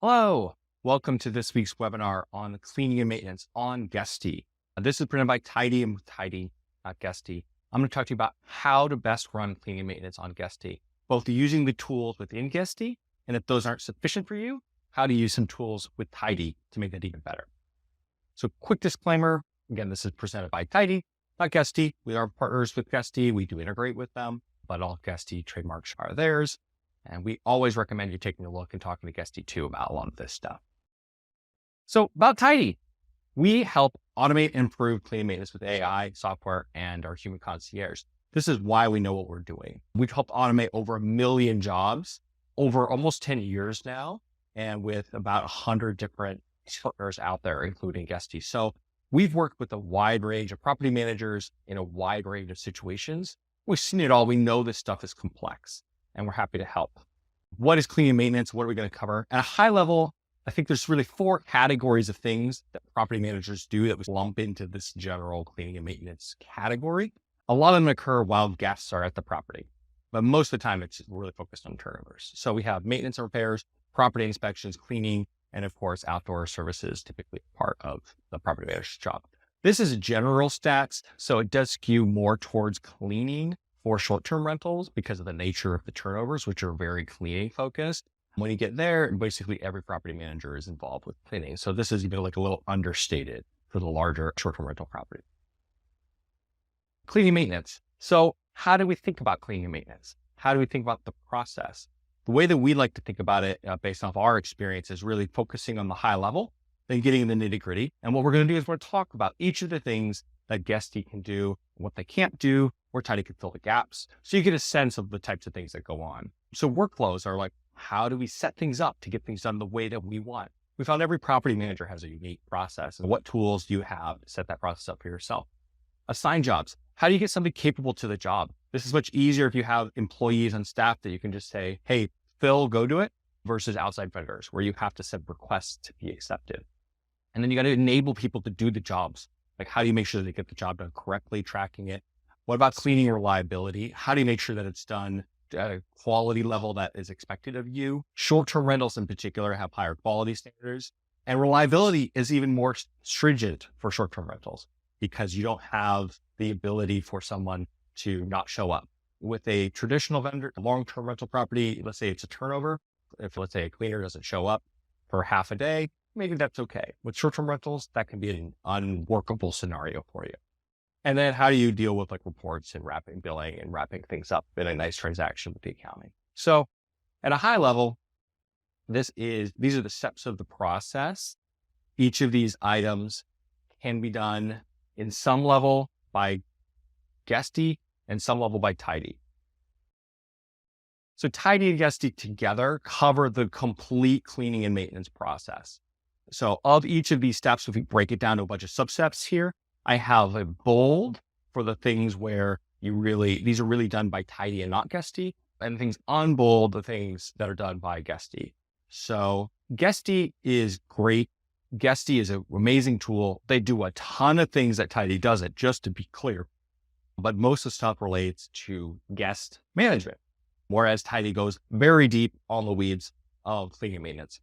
Hello, welcome to this week's webinar on cleaning and maintenance on Guesty. This is presented by Tidy and with Tidy, not Guesty. I'm going to talk to you about how to best run cleaning and maintenance on Guesty, both using the tools within Guesty, and if those aren't sufficient for you, how to use some tools with Tidy to make that even better. So quick disclaimer, again, this is presented by Tidy, not Guesty. We are partners with Guesty. We do integrate with them, but all Guesty trademarks are theirs. And we always recommend you taking a look and talking to Guesty too about a lot of this stuff. So about Tidy, we help automate and improve cleaning maintenance with AI, software, and our human concierge. This is why we know what we're doing. We've helped automate over 1 million jobs over almost 10 years now, and with about 100 different partners out there, including Guesty. So we've worked with a wide range of property managers in a wide range of situations. We've seen it all. We know this stuff is complex, and we're happy to help. What is cleaning maintenance? What are we going to cover? At a high level, I think there's really 4 categories of things that property managers do that we lump into this general cleaning and maintenance category. A lot of them occur while guests are at the property, but most of the time it's really focused on turnovers. So we have maintenance and repairs, property inspections, cleaning, and of course, outdoor services, typically part of the property manager's job. This is general stats, so it does skew more towards cleaning for short-term rentals because of the nature of the turnovers, which are very cleaning focused. When you get there, basically every property manager is involved with cleaning. So this is even like a little understated for the larger short-term rental property. Cleaning maintenance. So how do we think about cleaning and maintenance? How do we think about the process? The way that we like to think about it based off our experience is really focusing on the high level, then getting in the nitty gritty. And what we're going to do is we're going to talk about each of the things that Guesty can do, what they can't do, where Tidy can fill the gaps. So you get a sense of the types of things that go on. So workflows are like, how do we set things up to get things done the way that we want? We found every property manager has a unique process. And what tools do you have to set that process up for yourself? Assign jobs. How do you get somebody capable to the job? This is much easier if you have employees on staff that you can just say, hey, Phil, go do it, versus outside vendors where you have to send requests to be accepted. And then you got to enable people to do the jobs. Like, how do you make sure they get the job done correctly, tracking it? What about cleaning and reliability? How do you make sure that it's done at a quality level that is expected of you? Short-term rentals in particular have higher quality standards, and reliability is even more stringent for short-term rentals because you don't have the ability for someone to not show up. With a traditional vendor, long-term rental property, let's say it's a turnover. If let's say a cleaner doesn't show up for half a day, maybe that's okay. With short-term rentals, that can be an unworkable scenario for you. And then how do you deal with like reports and wrapping billing and wrapping things up in a nice transaction with the accounting? So at a high level, these are the steps of the process. Each of these items can be done in some level by Guesty and some level by Tidy. So Tidy and Guesty together cover the complete cleaning and maintenance process. So of each of these steps, if we break it down to a bunch of substeps here, I have a bold for the things where these are really done by Tidy and not Guesty, and things unbold, the things that are done by Guesty. So Guesty is great. Guesty is an amazing tool. They do a ton of things that Tidy doesn't, just to be clear. But most of the stuff relates to guest management, whereas Tidy goes very deep on the weeds of cleaning and maintenance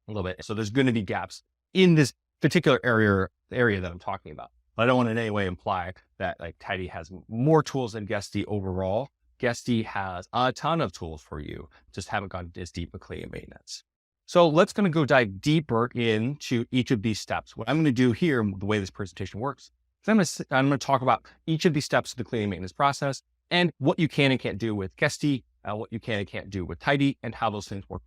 a little bit. So there's going to be gaps in this particular area that I'm talking about. But I don't want to in any way imply that like Tidy has more tools than Guesty overall. Guesty has a ton of tools for you, just haven't gone as deep with cleaning and maintenance. So let's going to go dive deeper into each of these steps. What I'm going to do here, the way this presentation works, is I'm going to talk about each of these steps of the cleaning and maintenance process and what you can and can't do with Guesty, what you can and can't do with Tidy, and how those things work.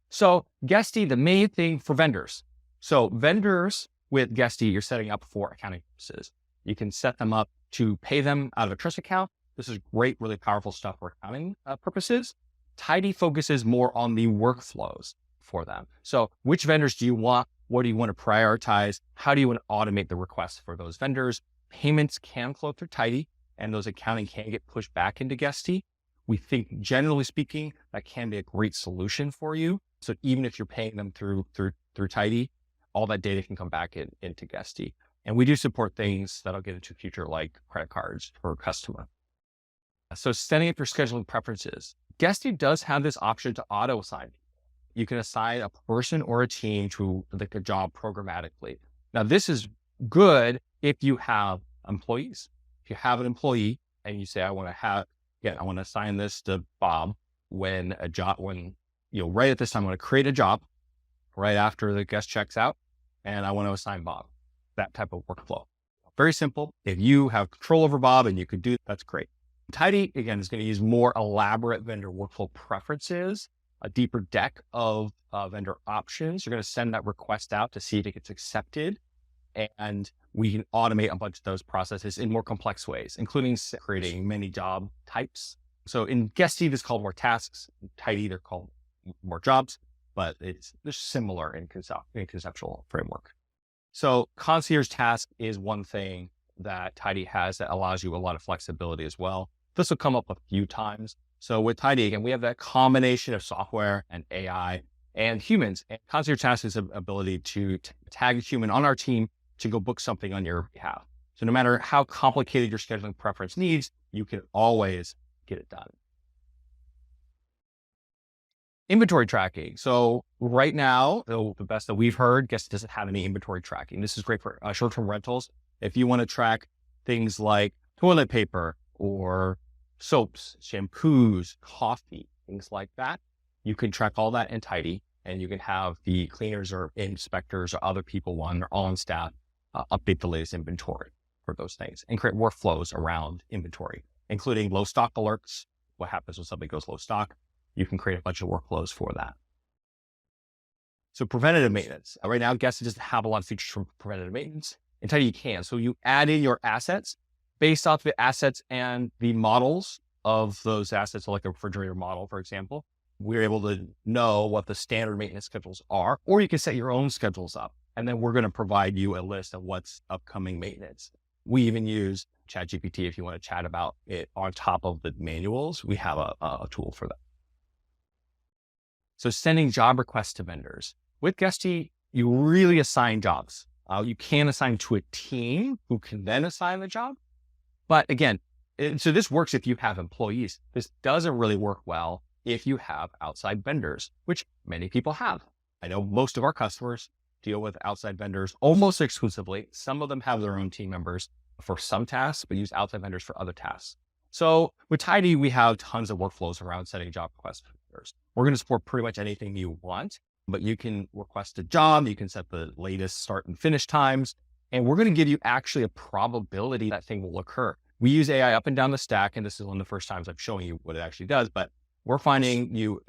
So Guesty, the main thing for vendors. So vendors with Guesty, you're setting up for accounting purposes. You can set them up to pay them out of a trust account. This is great, really powerful stuff for accounting purposes. Tidy focuses more on the workflows for them. So which vendors do you want? What do you want to prioritize? How do you want to automate the requests for those vendors? Payments can flow through Tidy, and those accounting can get pushed back into Guesty. We think, generally speaking, that can be a great solution for you. So even if you're paying them through Tidy, all that data can come back into Guesty. And we do support things that I'll get into future, like credit cards for a customer. So setting up your scheduling preferences. Guesty does have this option to auto assign. you can assign a person or a team to like a job programmatically. Now, this is good if you have employees. If you have an employee and you say, I want to assign this to Bob when right at this time, I want to create a job right after the guest checks out, and I want to assign Bob, that type of workflow. Very simple. If you have control over Bob and you could do, that's great. Tidy, again, is going to use more elaborate vendor workflow preferences, a deeper deck of vendor options. You're going to send that request out to see if it gets accepted. And we can automate a bunch of those processes in more complex ways, including creating many job types. So in Guesty, this is called more tasks. In Tidy, they're called more jobs, but they're similar in conceptual framework. So concierge task is one thing that Tidy has that allows you a lot of flexibility as well. This will come up a few times. So with Tidy, again, we have that combination of software and AI and humans. And concierge task is an ability to tag a human on our team to go book something on your behalf. So no matter how complicated your scheduling preference needs, you can always get it done. Inventory tracking. So right now, the best that we've heard, Guesty doesn't have any inventory tracking. This is great for short-term rentals. If you want to track things like toilet paper or soaps, shampoos, coffee, things like that, you can track all that in Tidy, and you can have the cleaners or inspectors or other people on staff update the latest inventory for those things and create workflows around inventory, including low stock alerts. What happens when something goes low stock? You can create a bunch of workflows for that. So preventative maintenance. Right now, Guesty doesn't have a lot of features for preventative maintenance. In Tidy, you can. So you add in your assets based off the assets and the models of those assets, like a refrigerator model, for example. We're able to know what the standard maintenance schedules are, or you can set your own schedules up. And then we're going to provide you a list of what's upcoming maintenance. We even use ChatGPT if you want to chat about it on top of the manuals. We have a tool for that. So sending job requests to vendors. With Guesty, you really assign jobs. You can assign to a team who can then assign the job. But again, so this works if you have employees. This doesn't really work well if you have outside vendors, which many people have. I know most of our customers deal with outside vendors almost exclusively. Some of them have their own team members for some tasks, but use outside vendors for other tasks. So with Tidy, we have tons of workflows around setting job requests for vendors. We're going to support pretty much anything you want, but you can request a job, you can set the latest start and finish times, and we're going to give you actually a probability that thing will occur. We use AI up and down the stack, and this is one of the first times I'm showing you what it actually does, but we're sending you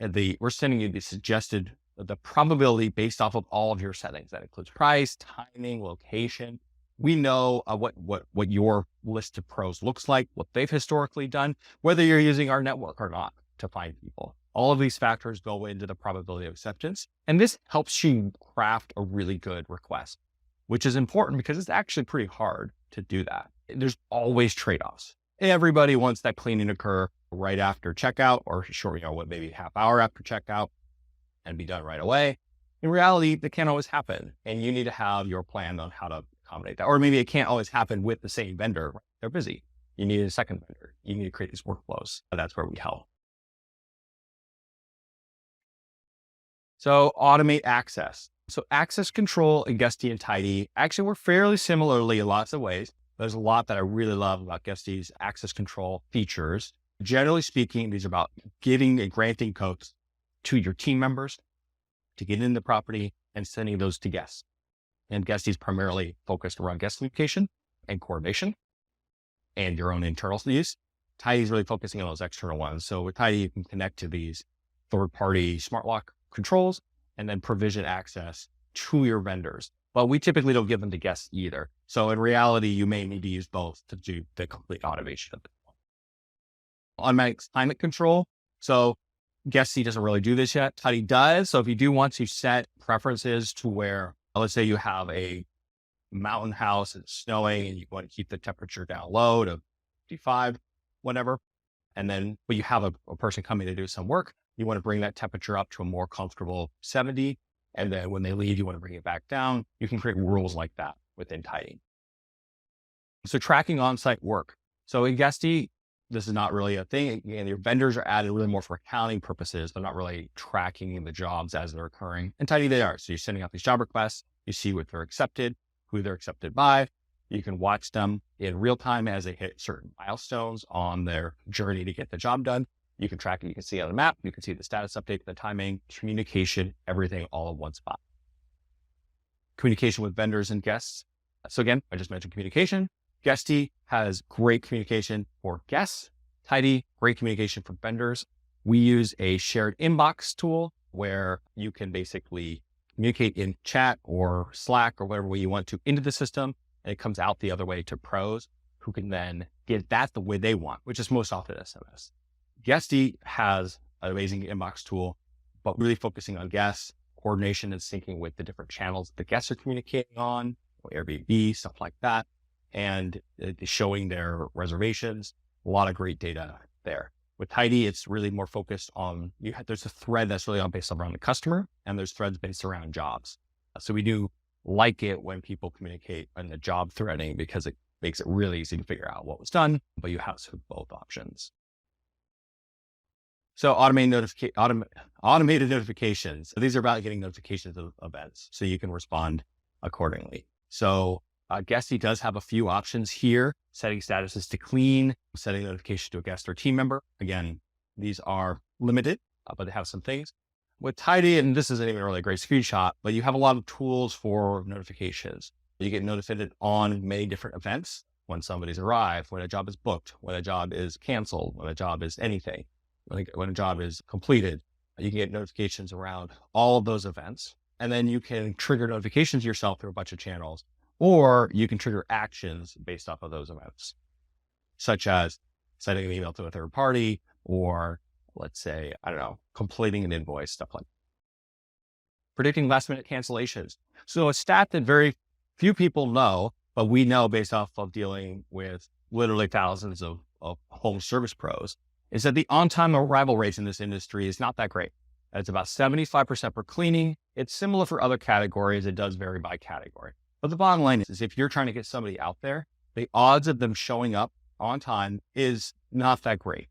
the probability based off of all of your settings. That includes price, timing, location. We know what your list of pros looks like, what they've historically done, whether you're using our network or not to find people. All of these factors go into the probability of acceptance. And this helps you craft a really good request, which is important because it's actually pretty hard to do that. There's always trade-offs. Everybody wants that cleaning to occur right after checkout or maybe half hour after checkout and be done right away. In reality, that can't always happen. And you need to have your plan on how to accommodate that. Or maybe it can't always happen with the same vendor. They're busy. You need a second vendor. You need to create these workflows. That's where we help. So automate access. So access control in Guesty and Tidy actually work fairly similarly in lots of ways. There's a lot that I really love about Guesty's access control features. Generally speaking, these are about giving and granting codes to your team members to get in the property and sending those to guests. And Guesty is primarily focused around guest communication and coordination and your own internal use. Tidy is really focusing on those external ones. So with Tidy, you can connect to these third-party smart lock controls and then provision access to your vendors. But we typically don't give them to guests either. So in reality, you may need to use both to do the complete automation of it. Automatic climate control. So Guesty doesn't really do this yet. Tidy does. So if you do want to set preferences to where, let's say you have a mountain house, it's snowing and you want to keep the temperature down low to 55, whatever. And then, but you have a person coming to do some work, you want to bring that temperature up to a more comfortable 70. And then when they leave, you want to bring it back down. You can create rules like that within Tidy. So tracking on-site work. So in Guesty, this is not really a thing. And your vendors are added really more for accounting purposes. They're not really tracking the jobs as they're occurring. And Tidy they are. So you're sending out these job requests. You see what they're accepted, who they're accepted by. You can watch them in real time as they hit certain milestones on their journey to get the job done. You can track it. You can see it on the map. You can see the status update, the timing, communication, everything all in one spot. Communication with vendors and guests. So again, I just mentioned communication. Guesty has great communication for guests. Tidy, great communication for vendors. We use a shared inbox tool where you can basically communicate in chat or Slack or whatever way you want to into the system. And it comes out the other way to pros who can then get that the way they want, which is most often SMS. Guesty has an amazing inbox tool, but really focusing on guests, coordination and syncing with the different channels the guests are communicating on, Airbnb, stuff like that, and showing their reservations. A lot of great data there. With Tidy, it's really more focused on, there's a thread that's really based around the customer, and there's threads based around jobs. So we do like it when people communicate on the job threading because it makes it really easy to figure out what was done, but you have both options. So automated notifications. These are about getting notifications of events so you can respond accordingly. So Guesty does have a few options here, setting statuses to clean, setting notification to a guest or team member. Again, these are limited, but they have some things. With Tidy, and this isn't even really a great screenshot, but you have a lot of tools for notifications. You get notified on many different events, when somebody's arrived, when a job is booked, when a job is canceled, when a job is anything. When a job is completed, you can get notifications around all of those events. And then you can trigger notifications yourself through a bunch of channels, or you can trigger actions based off of those events, such as sending an email to a third party, or let's say, I don't know, completing an invoice, stuff like that. Predicting last minute cancellations. So a stat that very few people know, but we know based off of dealing with literally thousands of home service pros, is that the on-time arrival rates in this industry is not that great. It's about 75% for cleaning. It's similar for other categories. It does vary by category. But the bottom line is if you're trying to get somebody out there, the odds of them showing up on time is not that great.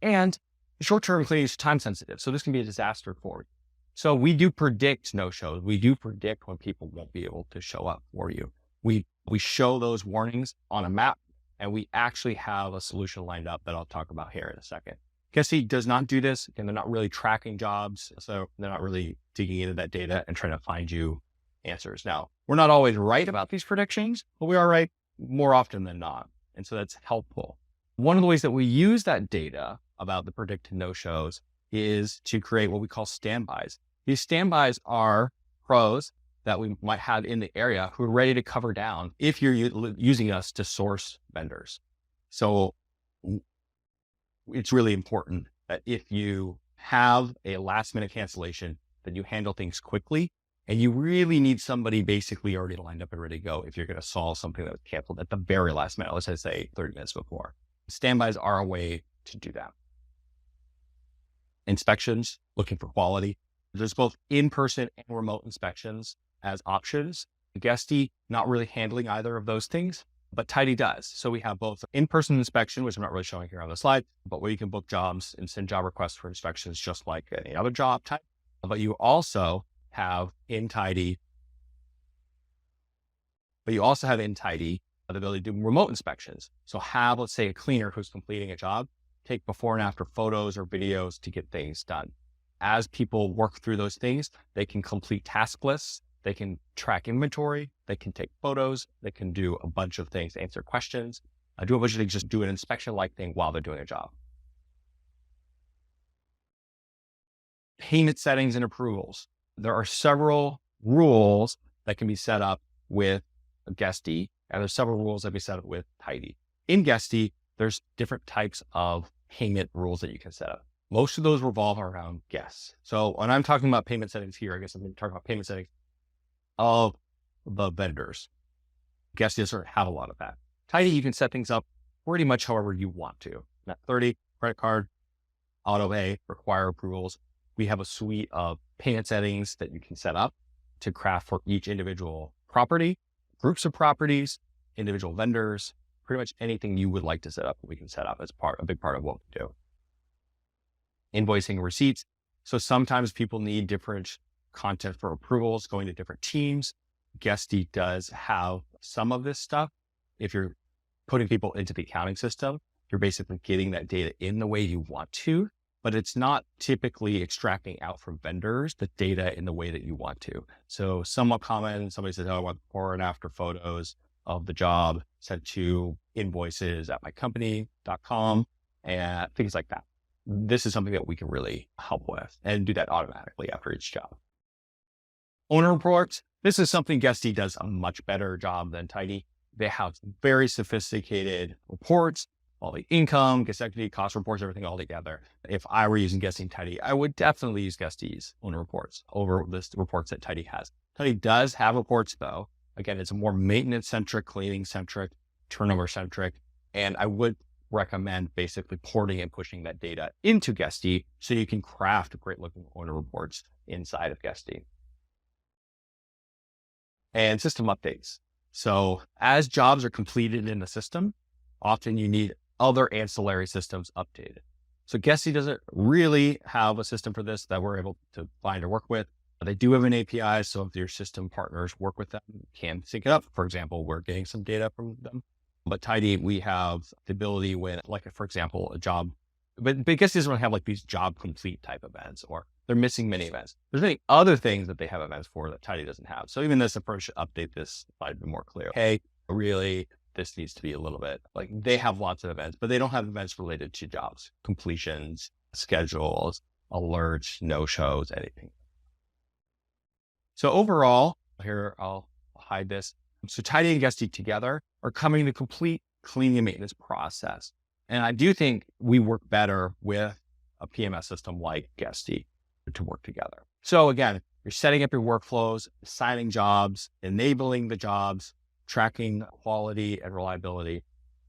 And short-term cleaning is time sensitive. So this can be a disaster for you. So we do predict no-shows. We do predict when people won't be able to show up for you. We show those warnings on a map, and we actually have a solution lined up that I'll talk about here in a second. Guesty does not do this, and they're not really tracking jobs. So they're not really digging into that data and trying to find you answers. Now, we're not always right about these predictions, but we are right more often than not. And so that's helpful. One of the ways that we use that data about the predicted no-shows is to create what we call standbys. These standbys are pros that we might have in the area who are ready to cover down if you're using us to source vendors. So it's really important that if you have a last minute cancellation, that you handle things quickly, and you really need somebody basically already lined up and ready to go if you're going to solve something that was canceled at the very last minute, let's just say 30 minutes before. Standbys are a way to do that. Inspections, looking for quality. There's both in-person and remote inspections as options. Guesty, not really handling either of those things, but Tidy does. So we have both in-person inspection, which I'm not really showing here on the slide, but where you can book jobs and send job requests for inspections just like any other job type. But you also have in Tidy the ability to do remote inspections. So have, let's say, a cleaner who's completing a job, take before and after photos or videos to get things done. As people work through those things, they can complete task lists, they can track inventory, they can take photos, they can do a bunch of things, answer questions, do a bunch of things, just do an inspection-like thing while they're doing a job. Payment settings and approvals. There are several rules that can be set up with Guesty, and there's several rules that can be set up with Tidy. In Guesty, there's different types of payment rules that you can set up. Most of those revolve around guests. So when I'm talking about payment settings here, I guess I'm going to talk about payment settings of the vendors. Guesty doesn't have a lot of that. Tidy, you can set things up pretty much however you want to. Net 30, credit card, auto pay, require approvals. We have a suite of payment settings that you can set up to craft for each individual property, groups of properties, individual vendors, pretty much anything you would like to set up, we can set up as a big part of what we do. Invoicing receipts. So sometimes people need different content for approvals going to different teams. Guesty does have some of this stuff. If you're putting people into the accounting system, you're basically getting that data in the way you want to, but it's not typically extracting out from vendors the data in the way that you want to. So somewhat common, somebody says, oh, I want before and after photos of the job sent to invoices at mycompany.com and things like that. This is something that we can really help with and do that automatically after each job. Owner reports. This is something Guesty does a much better job than Tidy. They have very sophisticated reports, all the income, guest equity, cost reports, everything all together. If I were using Guesty Tidy, I would definitely use Guesty's owner reports over the reports that Tidy has. Tidy does have reports though. Again, it's a more maintenance-centric, cleaning-centric, turnover-centric, and I would recommend basically porting and pushing that data into Guesty so you can craft great looking owner reports inside of Guesty. And system updates. So as jobs are completed in the system, often you need other ancillary systems updated. So Guesty doesn't really have a system for this that we're able to find or work with. They do have an API, so if your system partners work with them, you can sync it up. For example, we're getting some data from them. But Tidy, we have the ability when, like, for example, a job, but Guesty doesn't really have like these job complete type events, or they're missing many events. There's many other things that they have events for that Tidy doesn't have. So even this approach should update this slide to be more clear. Hey, really, this needs to be a little bit like they have lots of events, but they don't have events related to jobs, completions, schedules, alerts, no-shows, anything. So overall, here I'll hide this. So Tidy and Guesty together are coming to complete cleaning and maintenance process. And I do think we work better with a PMS system like Guesty to work together. So again, you're setting up your workflows, assigning jobs, enabling the jobs, tracking quality and reliability,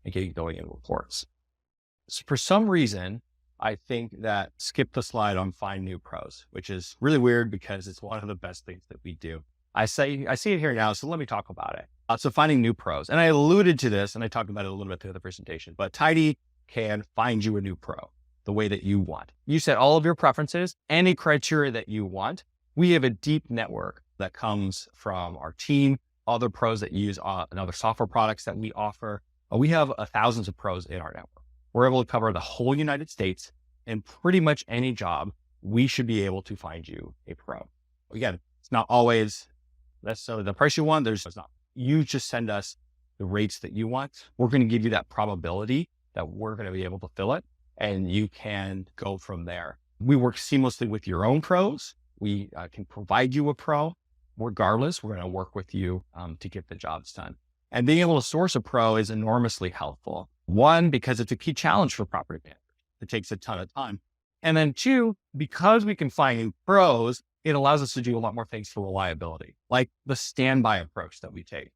and getting going in reports. So for some reason, I think that skip the slide on find new pros, which is really weird because it's one of the best things that we do. I see it here now, so let me talk about it. So finding new pros, and I alluded to this and I talked about it a little bit through the presentation, but Tidy can find you a new pro the way that you want. You set all of your preferences, any criteria that you want. We have a deep network that comes from our team, other pros that use other software products that we offer. We have thousands of pros in our network. We're able to cover the whole United States, and pretty much any job, we should be able to find you a pro. Again, it's not always necessarily the price you want. It's not. You just send us the rates that you want. We're going to give you that probability that we're going to be able to fill it, and you can go from there. We work seamlessly with your own pros. We can provide you a pro. Regardless, we're going to work with you to get the jobs done. And being able to source a pro is enormously helpful. One, because it's a key challenge for property managers. It takes a ton of time. And then two, because we can find new pros, it allows us to do a lot more things for reliability, like the standby approach that we take.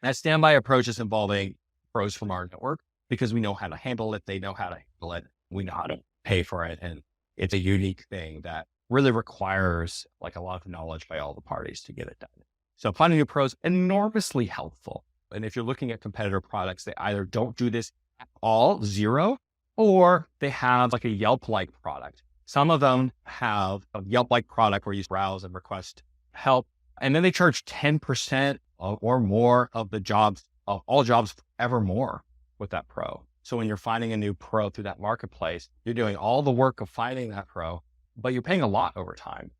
That standby approach is involving pros from our network because we know how to handle it. They know how to handle it. We know how to pay for it. And it's a unique thing that really requires like a lot of knowledge by all the parties to get it done. So finding new pros, enormously helpful. And if you're looking at competitor products, they either don't do this at all, zero, or they have like a Yelp-like product. Some of them have a Yelp-like product where you browse and request help, and then they charge 10% or more of the jobs, of all jobs ever more with that pro. So when you're finding a new pro through that marketplace, you're doing all the work of finding that pro, but you're paying a lot over time.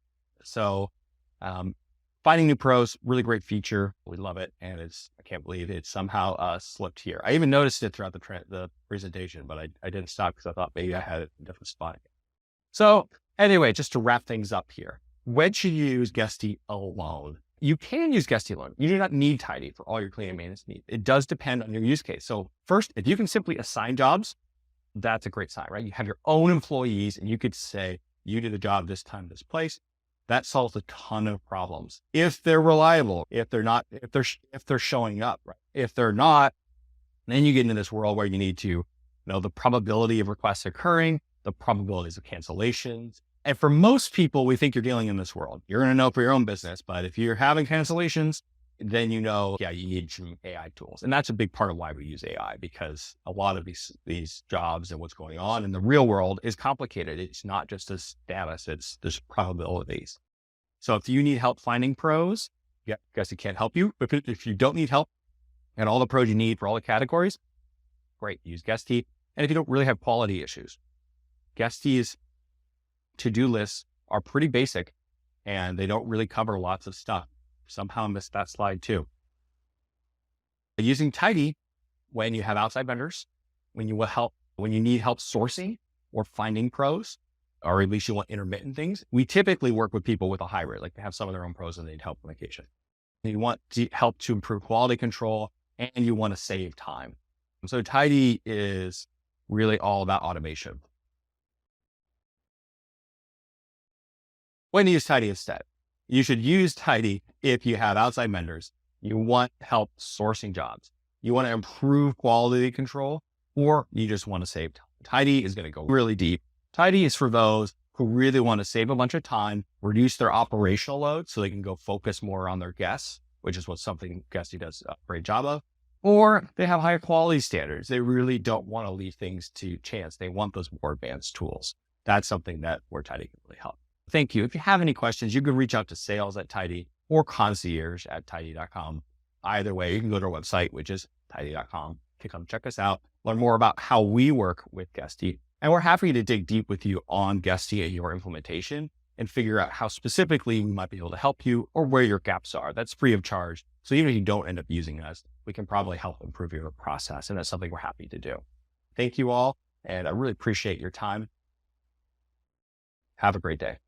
So finding new pros, really great feature. We love it. And I can't believe it somehow slipped here. I even noticed it throughout the presentation, but I didn't stop because I thought maybe I had it in a different spot. So anyway, just to wrap things up here, when should you use Guesty alone? You can use Guesty alone. You do not need Tidy for all your cleaning and maintenance needs. It does depend on your use case. So first, if you can simply assign jobs, that's a great sign, right? You have your own employees and you could say, you do the job this time, this place. That solves a ton of problems. If they're reliable, if they're showing up, right? If they're not, then you get into this world where you need to know the probability of requests occurring, the probabilities of cancellations. And for most people, we think you're dealing in this world. You're going to know for your own business, but if you're having cancellations, then yeah, you need some AI tools. And that's a big part of why we use AI, because a lot of these jobs and what's going on in the real world is complicated. It's not just a status, there's probabilities. So if you need help finding pros, yeah, Guesty can't help you. But if you don't need help and all the pros you need for all the categories, great, use Guesty. And if you don't really have quality issues, Guesty's to-do lists are pretty basic and they don't really cover lots of stuff. Somehow I missed that slide too. Using Tidy, when you have outside vendors, when you need help sourcing or finding pros, or at least you want intermittent things, we typically work with people with a hybrid, like they have some of their own pros and they need help on vacation. You want to help to improve quality control and you want to save time. So Tidy is really all about automation. When to use Tidy instead? You should use Tidy if you have outside vendors, you want help sourcing jobs, you want to improve quality control, or you just want to save time. Tidy is going to go really deep. Tidy is for those who really want to save a bunch of time, reduce their operational load so they can go focus more on their guests, which is something Guesty does a great job of, or they have higher quality standards. They really don't want to leave things to chance. They want those more advanced tools. That's something where Tidy can really help. Thank you. If you have any questions, you can reach out to sales@Tidy or concierge@tidy.com. Either way, you can go to our website, which is tidy.com. Come check us out, learn more about how we work with Guesty. And we're happy to dig deep with you on Guesty and your implementation and figure out how specifically we might be able to help you or where your gaps are. That's free of charge. So even if you don't end up using us, we can probably help improve your process. And that's something we're happy to do. Thank you all. And I really appreciate your time. Have a great day.